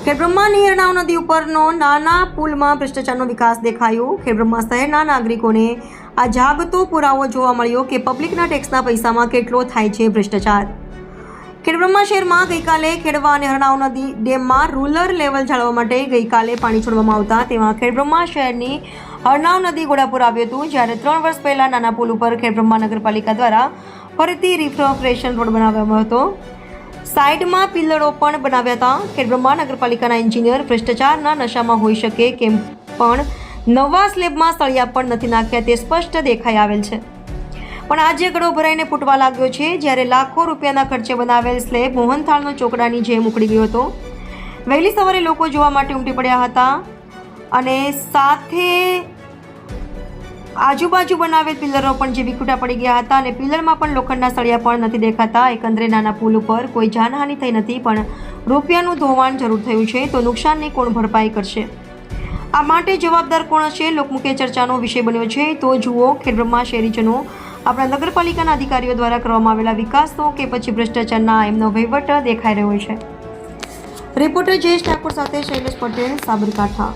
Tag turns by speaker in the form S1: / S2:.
S1: ખેડબ્રહ્માની હરણાવ નદી ઉપરનો નાના પુલમાં ભ્રષ્ટાચારનો વિકાસ દેખાયો। ખેડબ્રહ્મા શહેરના નાગરિકોને આ જાગતો પુરાવો જોવા મળ્યો કે પબ્લિકના ટેક્સના પૈસામાં કેટલો થાય છે ભ્રષ્ટાચાર। ખેડબ્રહ્મા શહેરમાં ગઈકાલે ખેડવા અને હરણાવ નદી ડેમમાં રૂરલ લેવલ જાળવવા માટે ગઈકાલે પાણી છોડવામાં આવતા તેમાં ખેડબ્રહ્મા શહેરની હરણાવ નદી ઘોડાપુર આવ્યું હતું, જ્યારે 3 વર્ષ પહેલા નાના પુલ ઉપર ખેડબ્રહ્મા નગરપાલિકા દ્વારા ફરીથી રિફ્રેશન રોડ બનાવવામાં હતો। સાઇડમાં પિલ્લરો પણ બનાવ્યા હતા। ખેડબ્રહ્મા નગરપાલિકાના એન્જિનિયર ભ્રષ્ટાચારના નશામાં હોઈ શકે કેમ પણ નવા સ્લેબમાં સળિયા પણ નથી નાખ્યા તે સ્પષ્ટ દેખાઈ આવેલ છે, પણ આજે ગળો ભરાઈને ફૂટવા લાગ્યો છે। જ્યારે લાખો રૂપિયાના ખર્ચે બનાવેલ સ્લેબ મોહનથાળનો ચોકડાની જેમ ઉખડી ગયો હતો। વહેલી સવારે લોકો જોવા માટે ઉમટી પડ્યા હતા અને સાથે આજુબાજુ બનાવેલ પિલ્લરો પણ જે વિખૂટા પડી ગયા હતા અને પિલ્લરમાં પણ લોખંડના સળિયા પણ નથી દેખાતા। એકંદરે નાના પુલ ઉપર કોઈ જાનહાનિ થઈ નથી, પણ રૂપિયાનું ધોવાણ જરૂર થયું છે, તો નુકસાનની કોણ ભરપાઈ કરશે? આ માટે જવાબદાર કોણ હશે? લોકમુખે ચર્ચાનો વિષય બન્યો છે। તો જુઓ ખેડબ્રહ્મા શહેરીજનો આપણા નગરપાલિકાના અધિકારીઓ દ્વારા કરવામાં આવેલા વિકાસનો કે પછી ભ્રષ્ટાચારના એમનો વહીવટ દેખાઈ રહ્યો છે। રિપોર્ટર જયેશ ઠાકોર સાથે શૈલેષ પટેલ, સાબરકાંઠા।